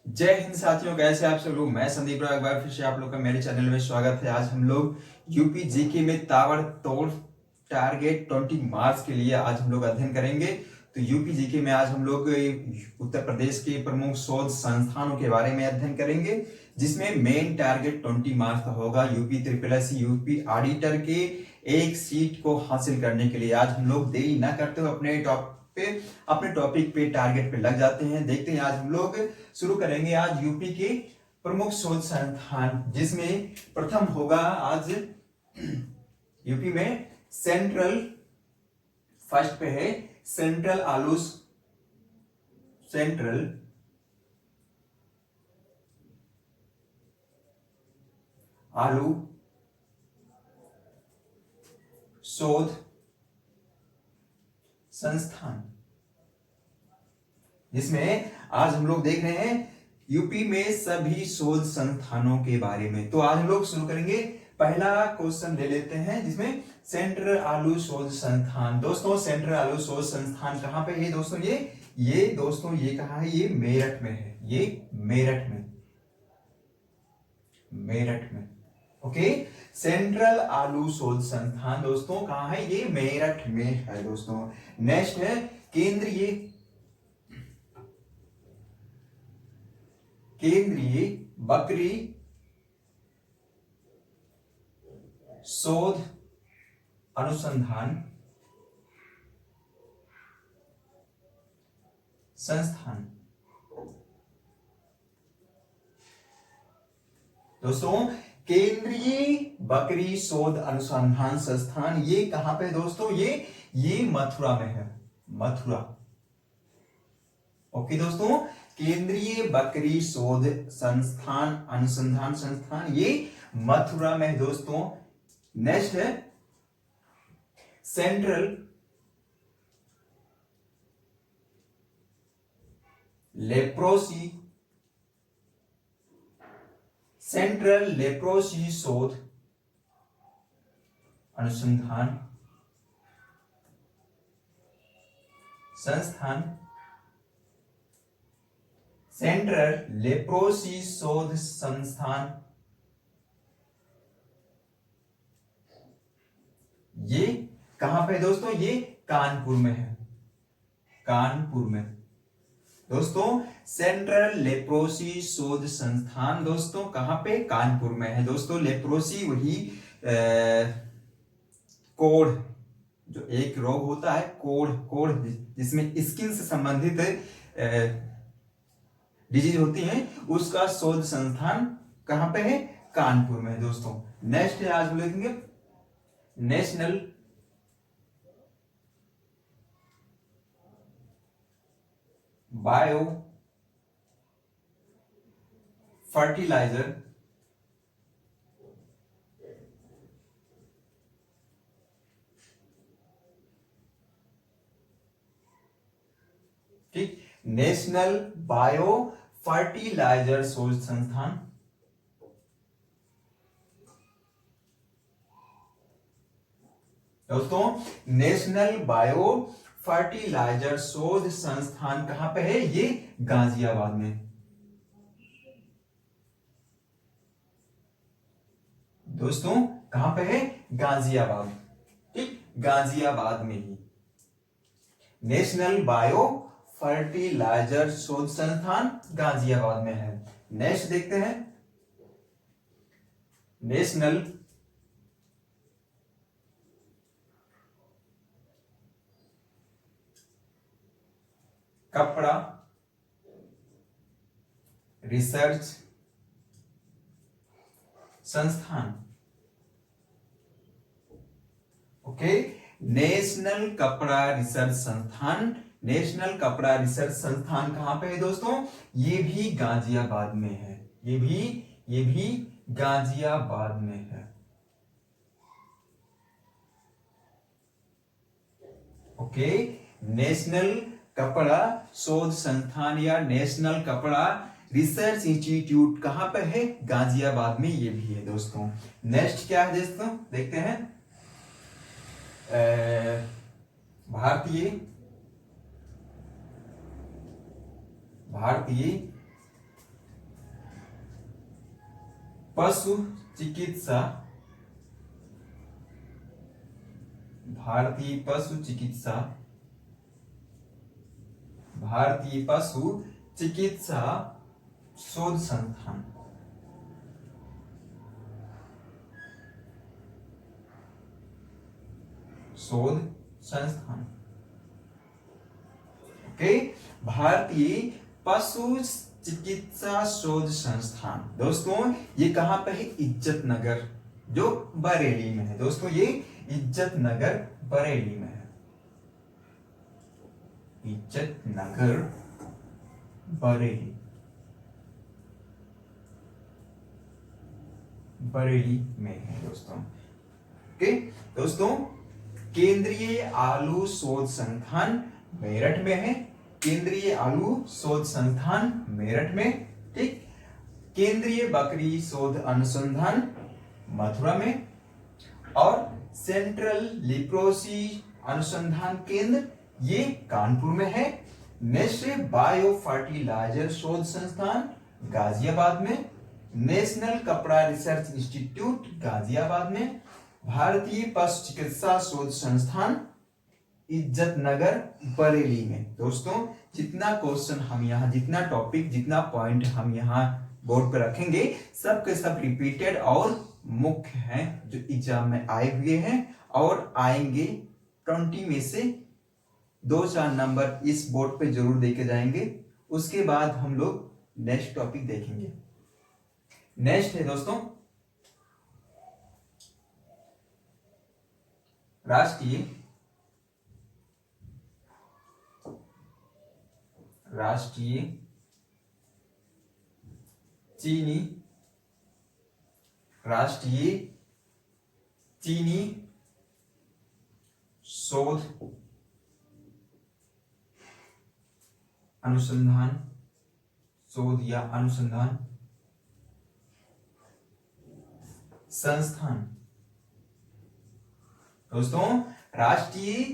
जय हिंद साथियों, कैसे आप सब लोग। मैं संदीप राव, एक बार फिर से आप लोग का मेरे चैनल में स्वागत है। आज हम लोग यूपी जीके में ताबड़तोड़ टारगेट 20 मार्क्स के लिए आज हम लोग अध्ययन करेंगे। तो यूपी जीके में आज हम लोग उत्तर प्रदेश के प्रमुख शोध संस्थानों के बारे में अध्ययन करेंगे, जिसमें मेन टारगेट 20 मार्क्स का होगा। UP triple S UP auditor के एक सीट को हासिल करने के लिए आज हम लोग देरी न करते हुए अपने टॉपिक पे टारगेट पे लग जाते हैं। देखते हैं आज हम लोग शुरू करेंगे आज यूपी के प्रमुख शोध संस्थान, जिसमें प्रथम होगा आज यूपी में सेंट्रल। फर्स्ट पे है सेंट्रल आलू शोध संस्थान, जिसमें आज हम लोग देख रहे हैं यूपी में सभी शोध संस्थानों के बारे में। तो आज हम लोग शुरू करेंगे। पहला क्वेश्चन ले लेते हैं, जिसमें सेंट्रल आलू शोध संस्थान। दोस्तों, सेंट्रल आलू शोध संस्थान कहां पे है दोस्तों? ये दोस्तों ये कहां है? ये मेरठ में है। ये मेरठ में। ओके, सेंट्रल आलू शोध संस्थान दोस्तों कहां है? ये मेरठ में है दोस्तों। नेक्स्ट है केंद्रीय बकरी शोध अनुसंधान संस्थान। दोस्तों, केंद्रीय बकरी शोध अनुसंधान संस्थान ये कहां पे दोस्तों? ये मथुरा में है। मथुरा। ओके दोस्तों, केंद्रीय बकरी शोध संस्थान अनुसंधान संस्थान ये मथुरा में है दोस्तों। नेक्स्ट है सेंट्रल लेप्रोसी शोध अनुसंधान संस्थान। सेंट्रल लेप्रोसी शोध संस्थान ये कहां पे दोस्तों? ये कानपुर में है। कानपुर में दोस्तों सेंट्रल लेप्रोसी शोध संस्थान दोस्तों कहां पे? कानपुर में है दोस्तों। लेप्रोसी वही कोढ़, जो एक रोग होता है कोढ़ जिसमें स्किन से संबंधित डिजीज होती है, उसका शोध संस्थान कहां पे है? कानपुर में है दोस्तों। नेक्स्ट है आज हम लिखेंगे नेशनल बायो फर्टिलाइजर ठीक, नेशनल बायो फर्टिलाइजर शोध संस्थान। दोस्तों, नेशनल बायो फर्टिलाइजर शोध संस्थान कहां पे है? ये गाजियाबाद में। दोस्तों कहां पे है? गाजियाबाद। ठीक, गाजियाबाद में ही नेशनल बायो फर्टिलाइजर शोध संस्थान गाजियाबाद में है। नेक्स्ट देखते हैं नेशनल कपड़ा रिसर्च संस्थान। ओके, नेशनल कपड़ा रिसर्च संस्थान। नेशनल कपड़ा रिसर्च संस्थान कहां पे है दोस्तों? ये भी गाजियाबाद में है। ये भी गाजियाबाद में है। ओके, नेशनल कपड़ा शोध संस्थान या नेशनल कपड़ा रिसर्च इंस्टीट्यूट कहां पे है? गाजियाबाद में ये भी है दोस्तों। नेक्स्ट क्या है दोस्तों? देखते हैं भारतीय पशु चिकित्सा, भारतीय पशु चिकित्सा, भारतीय पशु चिकित्सा शोध संस्थान, शोध संस्थान। ओके, भारतीय पशु चिकित्सा शोध संस्थान। दोस्तों ये कहां पे है? इज्जत नगर, जो बरेली में है। दोस्तों ये इज्जत नगर बरेली में है, इज्जत नगर बरेली, बरेली में है दोस्तों। ओके दोस्तों, केंद्रीय आलू शोध संस्थान मेरठ में है, केंद्रीय आलू शोध संस्थान मेरठ में। ठीक, केंद्रीय बकरी शोध अनुसंधान मथुरा में, और सेंट्रल लिप्रोसी अनुसंधान केंद्र ये कानपुर में है। नेक्स्ट बायो फर्टिलाइजर शोध संस्थान गाजियाबाद में, नेशनल कपड़ा रिसर्च इंस्टीट्यूट गाजियाबाद में, भारतीय पशु चिकित्सा शोध संस्थान इज्जत नगर बरेली में। दोस्तों जितना क्वेश्चन हम यहाँ, जितना टॉपिक, जितना पॉइंट हम यहाँ बोर्ड पर रखेंगे, सब के सब रिपीटेड और मुख्य हैं, जो एग्जाम में आए हुए हैं और आएंगे। 20 में से 2-4 नंबर इस बोर्ड पे जरूर देके जाएंगे। उसके बाद हम लोग नेक्स्ट टॉपिक देखेंगे। नेक्स्ट है दोस्तों राष्ट्रीय चीनी, राष्ट्रीय चीनी शोध अनुसंधान, शोध या अनुसंधान संस्थान। दोस्तों राष्ट्रीय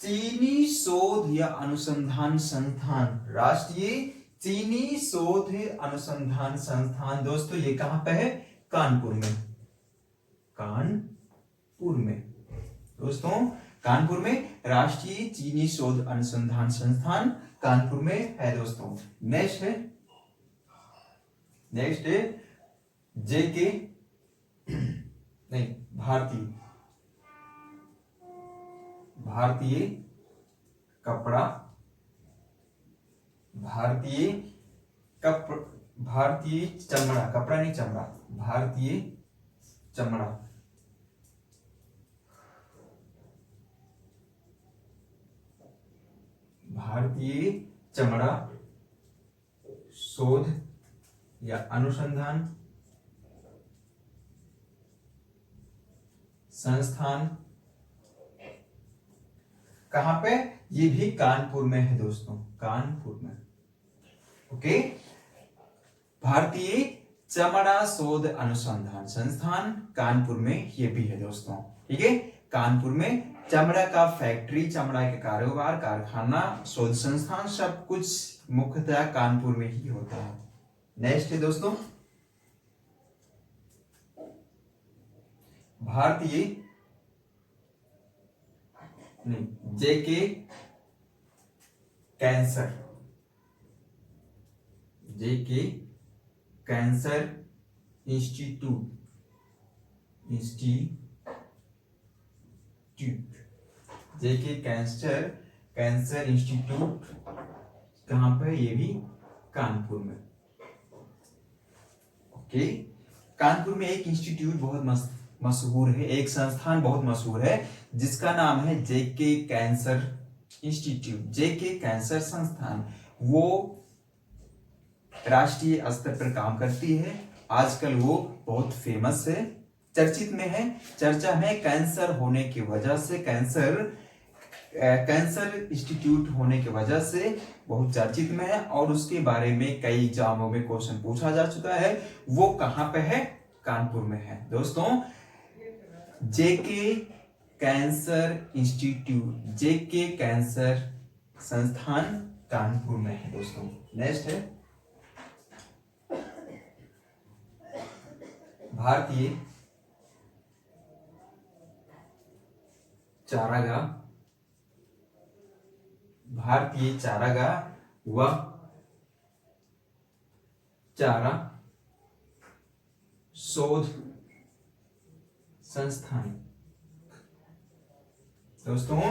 चीनी शोध या अनुसंधान संस्थान, राष्ट्रीय चीनी शोध अनुसंधान संस्थान। दोस्तों ये कहां पे है? कानपुर में, कानपुर में। दोस्तों कानपुर में राष्ट्रीय चीनी शोध अनुसंधान संस्थान कानपुर में है दोस्तों। नेक्स्ट है जेके, नहीं, भारतीय कपड़ा, भारतीय चमड़ा, कपड़ा नहीं चमड़ा, भारतीय चमड़ा, भारतीय चमड़ा शोध या अनुसंधान संस्थान। कहां पे? ये भी कानपुर में है दोस्तों, कानपुर में। ओके, भारतीय चमड़ा शोध अनुसंधान संस्थान कानपुर में ये भी है दोस्तों। ठीक है, कानपुर में चमड़ा का फैक्ट्री, चमड़ा के कारोबार, कारखाना, शोध संस्थान सब कुछ मुख्यतः कानपुर में ही होता है। नेक्स्ट है दोस्तों भारतीय जेके कैंसर, जेके कैंसर इंस्टीट्यूट, जेके कैंसर इंस्टीट्यूट कहां पे? ये भी कानपुर में। ओके, कानपुर में एक इंस्टीट्यूट बहुत मशहूर है, एक संस्थान बहुत मशहूर है जिसका नाम है जेके कैंसर इंस्टीट्यूट, जेके कैंसर संस्थान। वो राष्ट्रीय स्तर पर काम करती है। आजकल वो बहुत फेमस है, चर्चित में है, चर्चा में। कैंसर होने की वजह से, कैंसर इंस्टीट्यूट होने की वजह से बहुत चर्चित में है और उसके बारे में कई एग्जामों में क्वेश्चन पूछा जा चुका है। वो कहां पे है? कानपुर में है दोस्तों। जेके कैंसर इंस्टीट्यूट, जेके कैंसर संस्थान कानपुर में है दोस्तों। नेक्स्ट है भारतीय चारागाह, भारतीय चारागाह व चारा शोध संस्थान। दोस्तों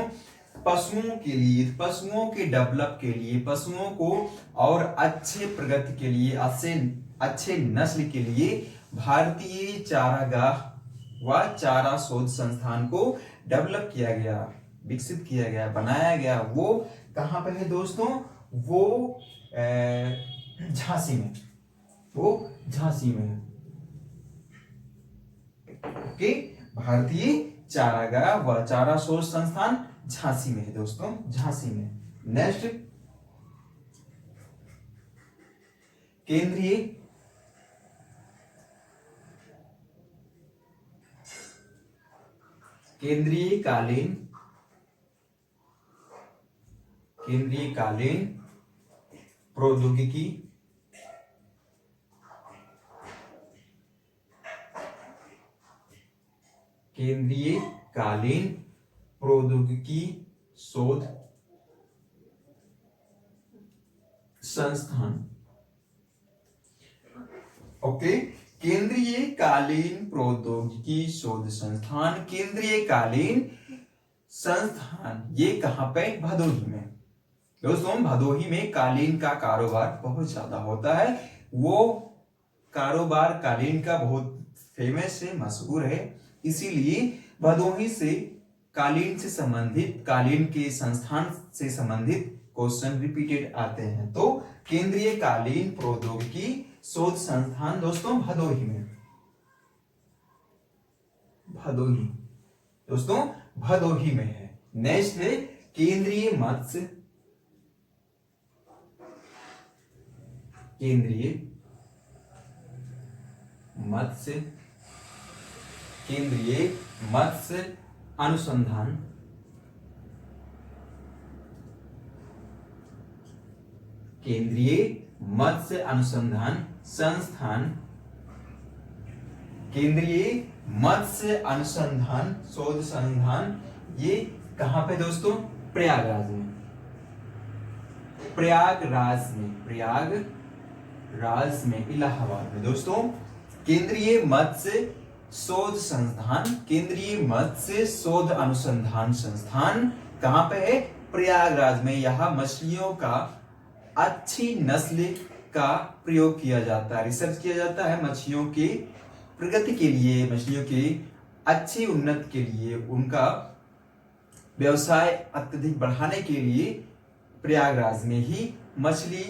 पशुओं के लिए, पशुओं के डेवलप के लिए, पशुओं को और अच्छे प्रगति के लिए, अच्छे नस्ल के लिए भारतीय चारागाह व चारा शोध संस्थान को डेवलप किया गया, विकसित किया गया, बनाया गया। वो कहां पर है दोस्तों? वो झांसी में, वो झांसी में है। ओके, भारतीय चारागाह व चारा शोध संस्थान झांसी में है दोस्तों, झांसी में। नेक्स्ट, केंद्रीय कालीन प्रौद्योगिकी केंद्रीय कालीन प्रौद्योगिकी शोध संस्थान। ओके, केंद्रीय कालीन प्रौद्योगिकी शोध संस्थान, केंद्रीय कालीन संस्थान, ये कहां पे? भदोही में। दोस्तों भदोही में कालीन का कारोबार बहुत ज्यादा होता है। वो कारोबार कालीन का बहुत फेमस है, मशहूर है। इसीलिए भदोही से कालीन से संबंधित, कालीन के संस्थान से संबंधित क्वेश्चन रिपीटेड आते हैं। तो केंद्रीय कालीन प्रौद्योगिकी शोध संस्थान दोस्तों भदोही में, भदोही दोस्तों भदोही में है। नेक्स्ट है केंद्रीय मत्स्य, केंद्रीय मत्स्य अनुसंधान, केंद्रीय मत्स्य अनुसंधान संस्थान, केंद्रीय मत्स्य अनुसंधान शोध संस्थान, ये कहां पे दोस्तों? प्रयागराज में, प्रयागराज में, इलाहाबाद में। दोस्तों केंद्रीय मत्स्य शोध संस्थान, केंद्रीय मत्स्य शोध अनुसंधान संस्थान कहां पे है? प्रयागराज में। यहां मछलियों का अच्छी नस्ल का प्रयोग किया जाता है, रिसर्च किया जाता है मछलियों के प्रगति के लिए, मछलियों के अच्छी उन्नति के लिए, उनका व्यवसाय अत्यधिक बढ़ाने के लिए प्रयागराज में ही मछली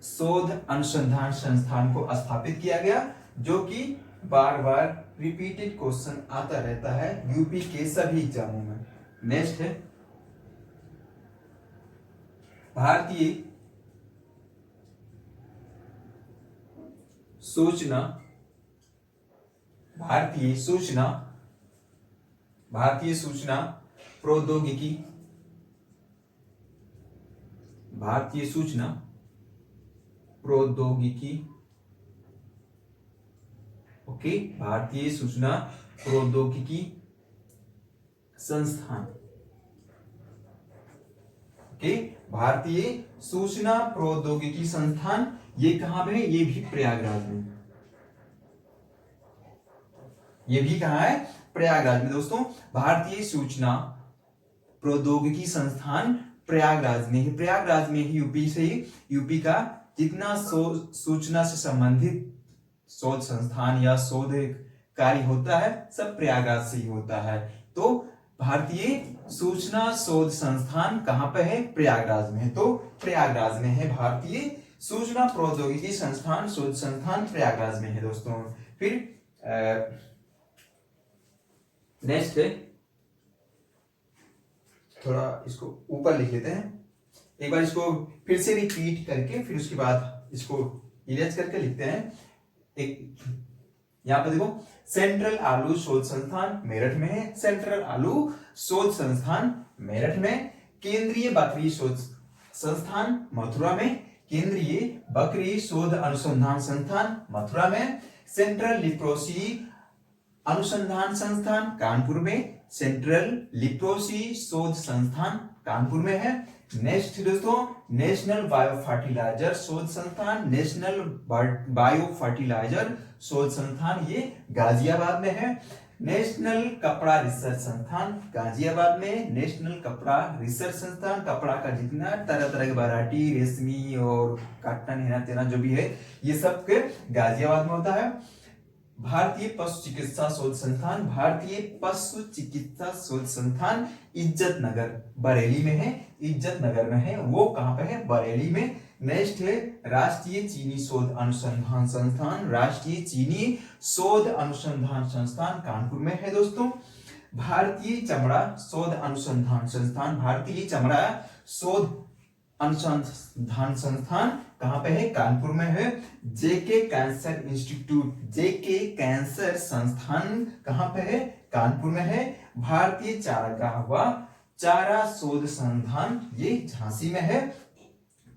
शोध अनुसंधान संस्थान को स्थापित किया गया, जो कि बार बार रिपीटेड क्वेश्चन आता रहता है यूपी के सभी एग्जामों में। नेक्स्ट है भारतीय सूचना प्रौद्योगिकी, भारतीय सूचना प्रौद्योगिकी, ओके, भारतीय सूचना प्रौद्योगिकी संस्थान, ओके, भारतीय सूचना प्रौद्योगिकी संस्थान, ये कहां पे है? ये भी प्रयागराज में, ये भी कहां है? प्रयागराज में। दोस्तों भारतीय सूचना प्रौद्योगिकी संस्थान प्रयागराज में ही, प्रयागराज में ही, यूपी का जितना सूचना से संबंधित शोध संस्थान या शोध कार्य होता है सब प्रयागराज से ही होता है। तो भारतीय सूचना शोध संस्थान कहां पे है? प्रयागराज में है। तो प्रयागराज में है भारतीय सूचना प्रौद्योगिकी संस्थान, शोध संस्थान प्रयागराज में है दोस्तों। फिर नेक्स्ट है, थोड़ा इसको ऊपर लिख लेते हैं, एक बार इसको फिर से रिपीट करके फिर उसके बाद इसको इरेज करके लिखते हैं। एक यहां पर देखो, सेंट्रल आलू शोध संस्थान मेरठ में है, सेंट्रल आलू शोध संस्थान मेरठ में। केंद्रीय बकरी शोध संस्थान मथुरा में, केंद्रीय बकरी शोध अनुसंधान संस्थान मथुरा में। सेंट्रल लिप्रोसी अनुसंधान संस्थान कानपुर में, सेंट्रल लिप्रोसी शोध संस्थान कानपुर में है। नेक्स्ट दोस्तों, नेशनल बायो फर्टिलाइजर शोध संस्थान, नेशनल बायो फर्टिलाइजर शोध संस्थान ये गाजियाबाद में है। नेशनल कपड़ा रिसर्च संस्थान गाजियाबाद में, नेशनल कपड़ा रिसर्च संस्थान, कपड़ा का जितना तरह तरह की वैरायटी, रेशमी और कॉटन, हेना तेना जो भी है ये सब के गाजियाबाद में होता है। भारतीय पशु चिकित्सा शोध संस्थान, भारतीय पशु चिकित्सा शोध संस्थान इज्जत नगर बरेली में है, इज्जत नगर में है, वो कहां पे है? बरेली में। नेक्स्ट है राष्ट्रीय चीनी शोध अनुसंधान संस्थान, राष्ट्रीय चीनी शोध अनुसंधान संस्थान कानपुर में है दोस्तों। भारतीय चमड़ा शोध अनुसंधान संस्थान, भारतीय चमड़ा शोध अनुसंधान संस्थान कहां पे है? कानपुर में है। जेके कैंसर इंस्टीट्यूट, जेके कैंसर संस्थान कहां पे है? कानपुर में है। भारतीय चारागाह व चारा शोध संस्थान ये झांसी में है।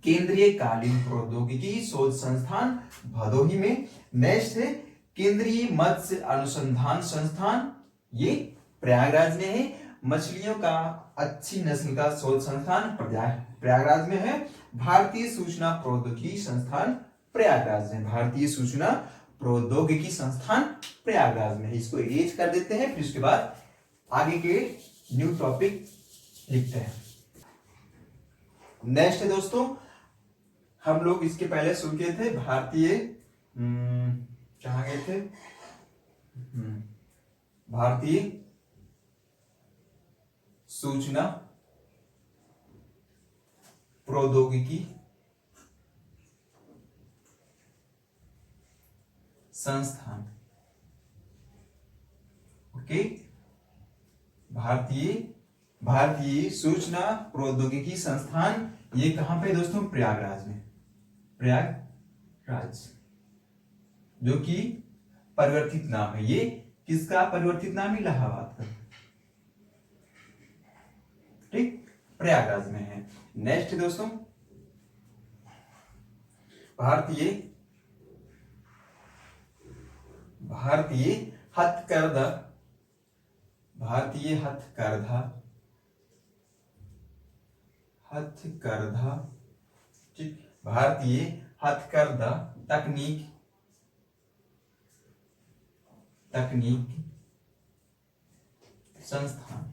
केंद्रीय कालीन प्रौद्योगिकी शोध संस्थान भदोही में। नेक्स्ट है केंद्रीय मत्स्य अनुसंधान संस्थान, ये प्रयागराज में है। मछलियों का अच्छी नस्ल का शोध संस्थान प्रयागराज में है। भारतीय सूचना प्रौद्योगिकी संस्थान प्रयागराज में, भारतीय सूचना प्रौद्योगिकी संस्थान प्रयागराज में। इसको इरेज कर देते हैं, फिर उसके बाद आगे के न्यू टॉपिक लिखते हैं। नेक्स्ट है दोस्तों, हम लोग इसके पहले सुन के थे भारतीय कहां गए थे? भारतीय सूचना प्रौद्योगिकी संस्थान, ओके। भारतीय सूचना प्रौद्योगिकी संस्थान ये कहां पे दोस्तों? प्रयागराज में, प्रयागराज, जो कि परिवर्तित नाम है। ये किसका परिवर्तित नाम? इलाहाबाद का, ठीक, प्रयागराज में है। नेक्स्ट दोस्तों, भारतीय हथकरघा, भारतीय हथकरघा, ठीक, भारतीय हथकरघा तकनीक संस्थान,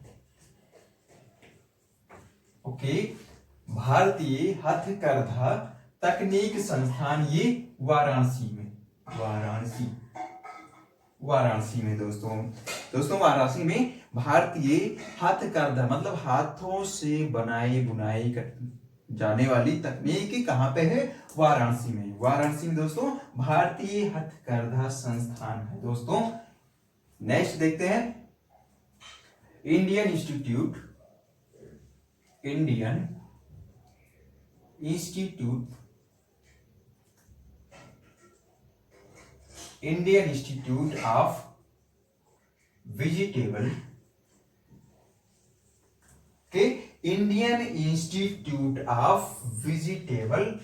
ओके। भारतीय हथकरघा तकनीक संस्थान ये वाराणसी में, वाराणसी में दोस्तों वाराणसी में भारतीय हथकरघा मतलब हाथों से बनाई बुनाई जाने वाली तकनीक कहां पे है? वाराणसी में, वाराणसी में दोस्तों भारतीय हथकरघा संस्थान है दोस्तों। नेक्स्ट देखते हैं, इंडियन इंस्टीट्यूट ऑफ वेजिटेबल के, इंडियन इंस्टीट्यूट ऑफ वेजिटेबल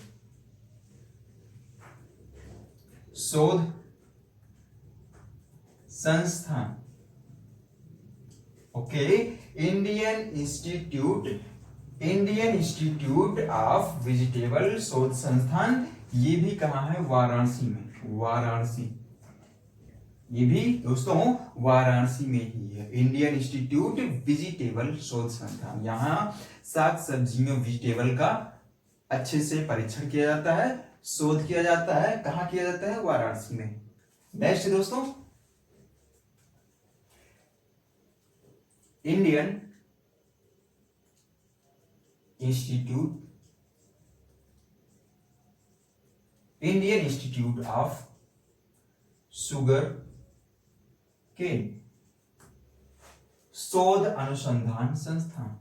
शोध संस्थान, okay. Indian institute of vegetable शोध संस्थान ये भी कहां है? वाराणसी में, वाराणसी, ये भी दोस्तों वाराणसी में ही है। इंडियन इंस्टीट्यूट वेजिटेबल शोध संस्थान, यहाँ साग सब्जियों वेजिटेबल का अच्छे से परीक्षण किया जाता है, शोध किया जाता है। कहां किया जाता है? वाराणसी में। नेक्स्ट दोस्तों, Indian institute of sugar cane शोध अनुसंधान संस्थान,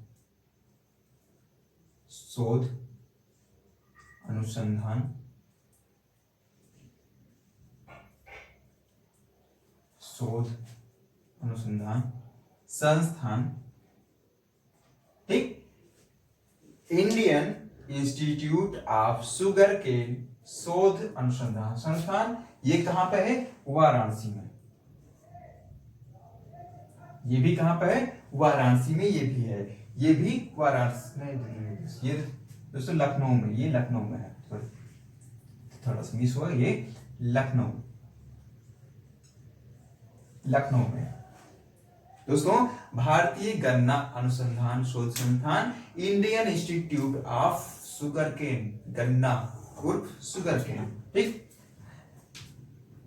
शोध अनुसंधान संस्थान, ठीक। Indian institute of sugar cane शोध अनुसंधान संस्थान ये कहां पे है? वाराणसी में, ये भी कहाँ पे है, वाराणसी में, ये भी है, ये भी वाराणसी नहीं, ये दोस्तों लखनऊ में, ये लखनऊ में है, थोड़ा सा मिस हुआ, ये लखनऊ, लखनऊ में। दोस्तों भारतीय गन्ना अनुसंधान शोध संस्थान, Indian institute of sugar cane, गन्ना उर्फ शुगर केन, ठीक,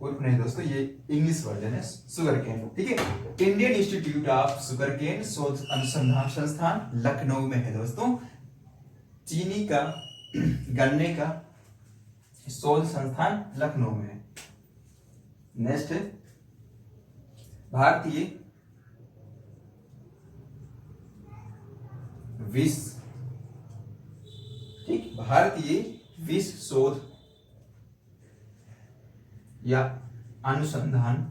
उर्फ नहीं दोस्तों, ये इंग्लिश वर्जन है, शुगर केन, ठीक है। Indian institute of sugar cane शोध अनुसंधान संस्थान लखनऊ में है दोस्तों। चीनी का, गन्ने का शोध संस्थान लखनऊ में है। नेक्स्ट है भारतीय विष, ठीक, भारतीय विष शोध या अनुसंधान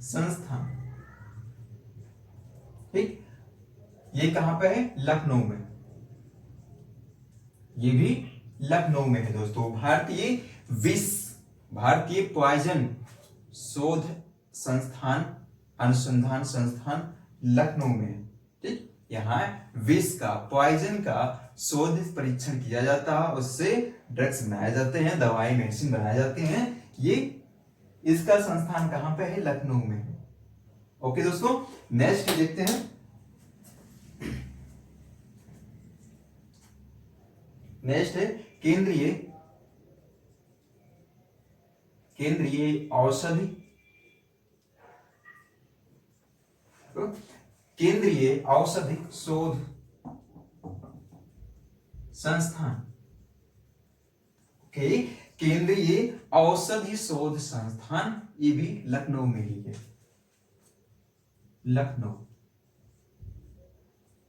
संस्थान, ठीक, ये कहां पे है, लखनऊ में, ये भी लखनऊ में है दोस्तों। भारतीय विष, भारतीय पॉइजन शोध संस्थान, अनुसंधान संस्थान लखनऊ में है, ठीक। यहाँ विष का, पॉइजन का शोध परीक्षण किया जाता है, उससे ड्रग्स बनाए जाते हैं, दवाई मेडिसिन बनाए जाते हैं, ये इसका संस्थान कहां पे है, लखनऊ में है। ओके दोस्तों, नेक्स्ट देखते हैं। नेक्स्ट है केंद्रीय, केंद्रीय औषधि, केंद्रीय औषधिक शोध संस्थान, ओके, केंद्रीय औषधि शोध संस्थान, ये भी लखनऊ में ही है, लखनऊ,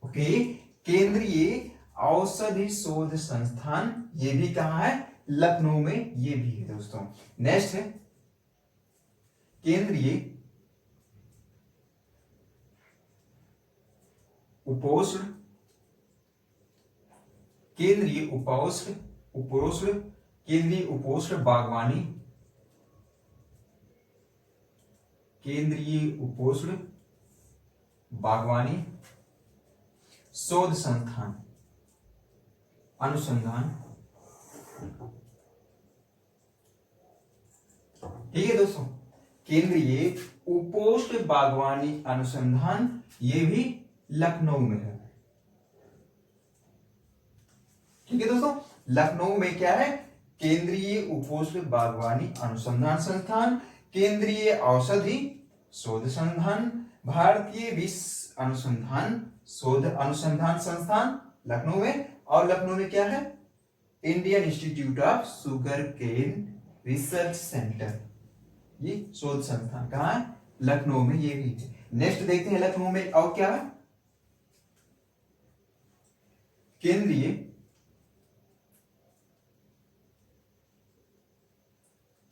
ओके। केंद्रीय औषधि शोध संस्थान, ये भी कहां है, लखनऊ में, ये भी है दोस्तों। नेक्स्ट है केंद्रीय उपोष्ण, केंद्रीय उपोष्ण, उपोष्ण, केंद्रीय उपोष्ण बागवानी, केंद्रीय उपोष्ण बागवानी शोध संस्थान, अनुसंधान, ठीक है दोस्तों। केंद्रीय उपोष्ण बागवानी अनुसंधान, ये भी लखनऊ में है, ठीक है दोस्तों। लखनऊ में क्या है, केंद्रीय उपोष्ण बागवानी अनुसंधान संस्थान, केंद्रीय औषधि शोध संस्थान, भारतीय विष अनुसंधान शोध अनुसंधान संस्थान लखनऊ में, और लखनऊ में क्या है, Indian institute of sugar cane research centre, ये शोध संस्थान कहां है, लखनऊ में, ये भी है। नेक्स्ट देखते हैं लखनऊ में और क्या है, केंद्रीय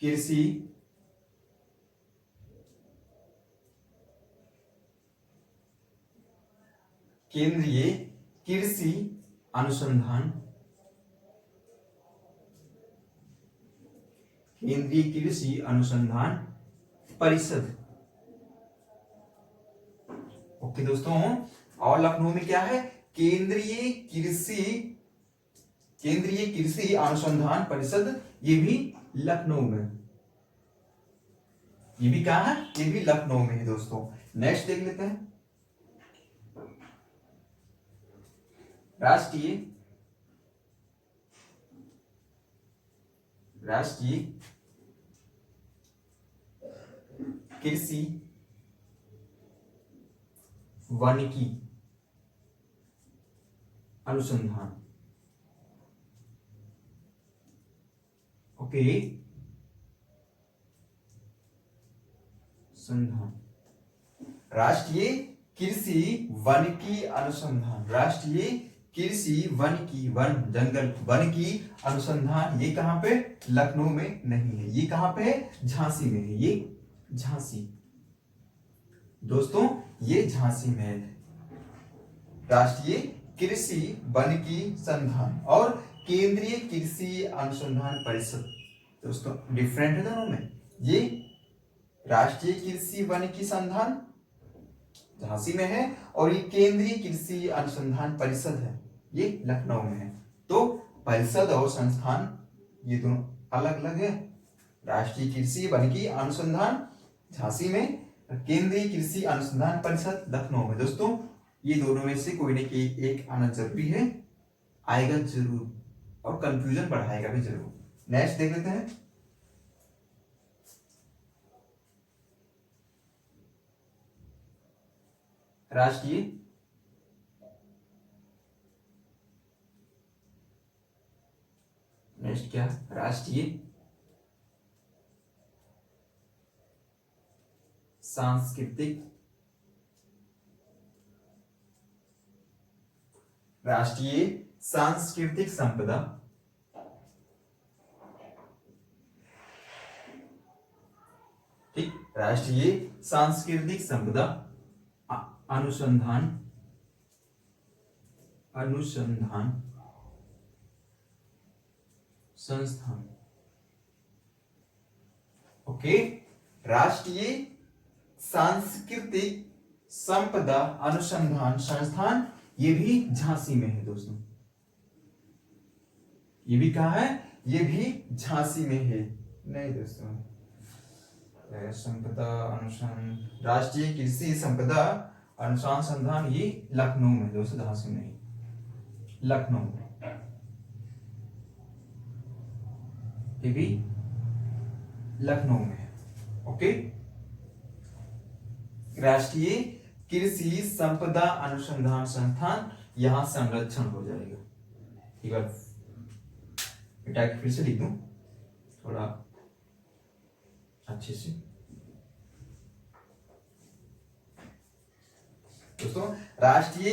कृषि केंद्रीय कृषि अनुसंधान, केंद्रीय कृषि अनुसंधान परिषद, ओके दोस्तों। और लखनऊ में क्या है, केंद्रीय कृषि अनुसंधान परिषद, ये भी लखनऊ में, ये भी कहां है, ये भी लखनऊ में है दोस्तों। नेक्स्ट देख लेते हैं राष्ट्रीय कृषि वानिकी अनुसंधान, ओके, संधान, राष्ट्रीय कृषि वानिकी अनुसंधान, राष्ट्रीय कृषि वानिकी, वन जंगल वन की अनुसंधान, ये कहां पे, लखनऊ में नहीं है, ये कहां पे है, झांसी में है, ये झांसी दोस्तों, ये झांसी में है, राष्ट्रीय कृषि वानिकी संस्थान और केंद्रीय कृषि अनुसंधान परिषद दोस्तों डिफरेंट है दोनों में। ये राष्ट्रीय कृषि वानिकी संस्थान झांसी में है, और ये केंद्रीय कृषि अनुसंधान परिषद है, ये लखनऊ में है। तो परिषद और संस्थान ये दोनों अलग अलग है। राष्ट्रीय कृषि वानिकी अनुसंधान झांसी में, केंद्रीय कृषि अनुसंधान परिषद लखनऊ में। दोस्तों ये दोनों में से कोई ना कोई एक आना जरूरी है, आएगा जरूर, और कंफ्यूजन बढ़ाएगा भी जरूर। नेक्स्ट देख लेते हैं। राष्ट्रीय नेक्स्ट क्या, राष्ट्रीय सांस्कृतिक संपदा ठीक, राष्ट्रीय सांस्कृतिक संपदा अनुसंधान संस्थान। ओके, राष्ट्रीय सांस्कृतिक संपदा अनुसंधान संस्थान, ये भी झांसी में है दोस्तों। ये भी कहाँ है, ये भी झांसी में है। नहीं दोस्तों, संपदा अनुसंधान, राष्ट्रीय कृषि संपदा अनुसंधान संस्थान ये लखनऊ में दोस्तों, झांसी में नहीं, लखनऊ में। ये भी लखनऊ में है। ओके, राष्ट्रीय कृषि संपदा अनुसंधान संस्थान यहां संरक्षण हो जाएगा। एक बार बेटा फिर से लिख दूं थोड़ा अच्छे से। दोस्तों राष्ट्रीय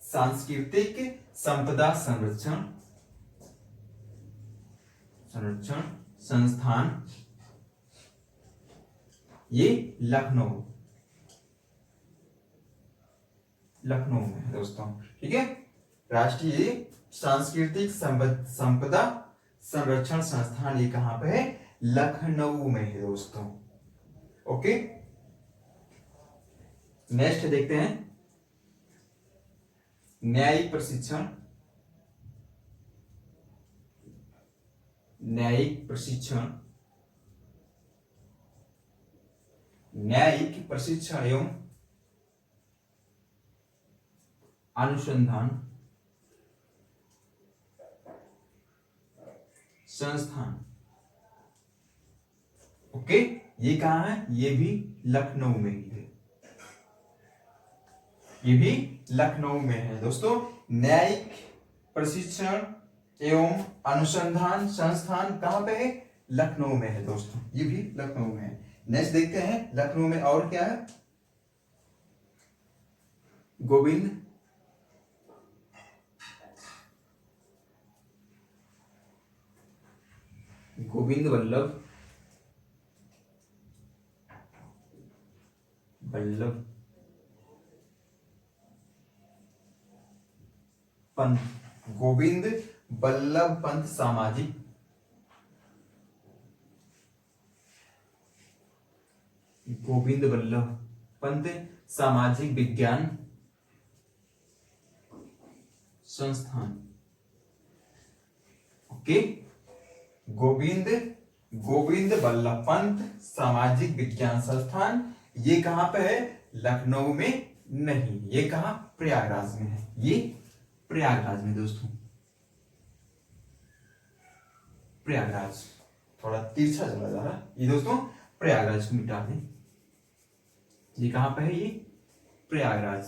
सांस्कृतिक संपदा संरक्षण संस्थान ये लखनऊ में है दोस्तों। ठीक है, राष्ट्रीय सांस्कृतिक संपदा संरक्षण संस्थान ये कहां पे है, लखनऊ में है दोस्तों। ओके, नेक्स्ट देखते हैं न्यायिक प्रशिक्षण एवं अनुसंधान संस्थान। ओके, ये कहां है, ये भी लखनऊ में ही है, ये भी लखनऊ में है दोस्तों। न्यायिक प्रशिक्षण एवं अनुसंधान संस्थान कहां पे है, लखनऊ में है दोस्तों, ये भी लखनऊ में है। नेक्स्ट देखते हैं लखनऊ में और क्या है। गोविंद वल्लभ पंत, गोविंद वल्लभ पंत सामाजिक विज्ञान संस्थान। ओके, गोविंद वल्लभ पंत सामाजिक विज्ञान संस्थान ये कहां पे है, लखनऊ में नहीं, ये कहां, प्रयागराज में है, ये प्रयागराज में दोस्तों। प्रयागराज थोड़ा तिरछा चला जा रहा, ये दोस्तों प्रयागराज को मिटा दें। ये कहां पे है, ये प्रयागराज,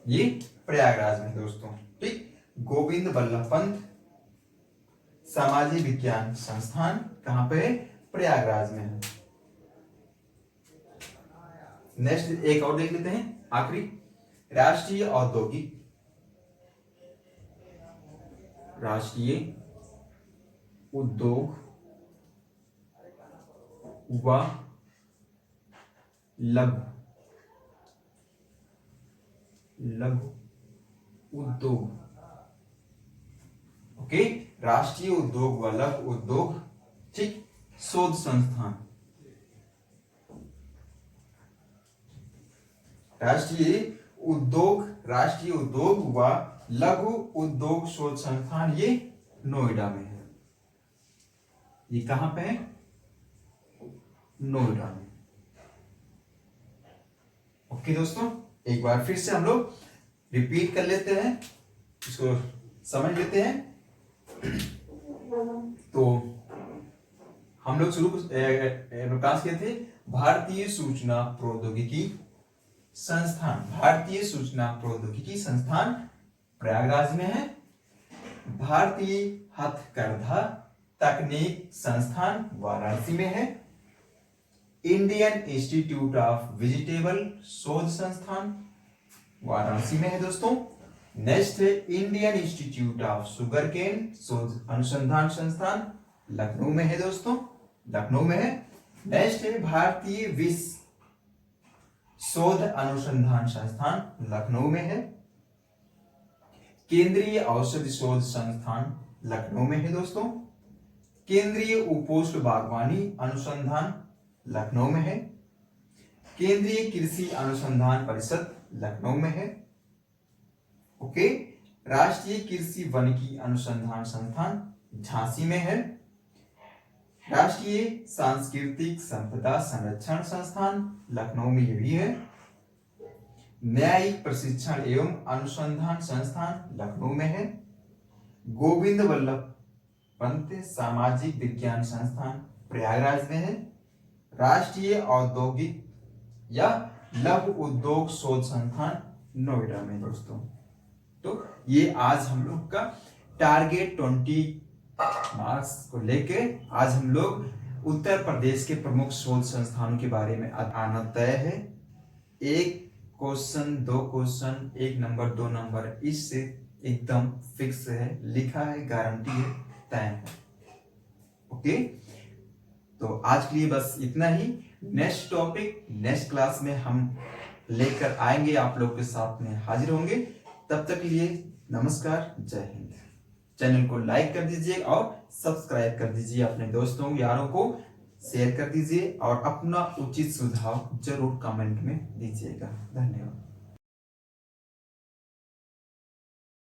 ये प्रयागराज में दोस्तों। ठीक, गोविंद वल्लभ पंत सामाजिक विज्ञान संस्थान कहां पे है, प्रयागराज में है। नेक्स्ट एक और देख लेते हैं, आखिरी राष्ट्रीय औद्योगिक उद्योग व लघु उद्योग। ओके, राष्ट्रीय उद्योग व लघु उद्योग। ठीक, शोध संस्थान, राष्ट्रीय उद्योग व लघु उद्योग शोध संस्थान, ये नोएडा में है। ये कहां पे है? नोएडा में। ओके दोस्तों, एक बार फिर से हम लोग रिपीट कर लेते हैं, इसको समझ लेते हैं। तो हम लोग शुरू प्रकाश किए थे भारतीय सूचना प्रौद्योगिकी संस्थान, भारतीय सूचना प्रौद्योगिकी संस्थान प्रयागराज में है। भारतीय हथकरघा तकनीक संस्थान वाराणसी में है। इंडियन इंस्टीट्यूट ऑफ वेजिटेबल शोध संस्थान वाराणसी में है दोस्तों। नेक्स्ट है Indian institute of sugar cane शोध अनुसंधान संस्थान लखनऊ में है दोस्तों, लखनऊ में है। नेक्स्ट है भारतीय विष शोध अनुसंधान संस्थान लखनऊ में है। केंद्रीय औषधि शोध संस्थान लखनऊ में है दोस्तों। केंद्रीय उपोष्ण बागवानी अनुसंधान लखनऊ में है। केंद्रीय कृषि अनुसंधान परिषद लखनऊ में है। ओके, राष्ट्रीय कृषि वनिकी अनुसंधान संस्थान झांसी में है। राष्ट्रीय सांस्कृतिक संपदा संरक्षण संस्थान लखनऊ में ये भी है। न्यायिक प्रशिक्षण एवं अनुसंधान संस्थान लखनऊ में है। गोविंद वल्लभ पंत सामाजिक विज्ञान संस्थान प्रयागराज में है। राष्ट्रीय औद्योगिक या लघु उद्योग शोध संस्थान नोएडा में दोस्तों। तो ये आज हम लोग का टारगेट 20 मार्क्स को लेके आज हम लोग उत्तर प्रदेश के प्रमुख शोध संस्थानों के बारे में आना तय है। एक क्वेश्चन, 2 क्वेश्चन, 1 नंबर 2 नंबर, इससे एकदम फिक्स है, लिखा है, गारंटी है, तय है। ओके, तो आज के लिए बस इतना ही। नेक्स्ट टॉपिक नेक्स्ट क्लास में हम लेकर आएंगे, आप लोग के साथ में हाजिर होंगे। तब तक के लिए नमस्कार, जय हिंद। चैनल को लाइक कर दीजिए और सब्सक्राइब कर दीजिए, अपने दोस्तों यारों को शेयर कर दीजिए और अपना उचित सुझाव जरूर कमेंट में दीजिएगा। धन्यवाद।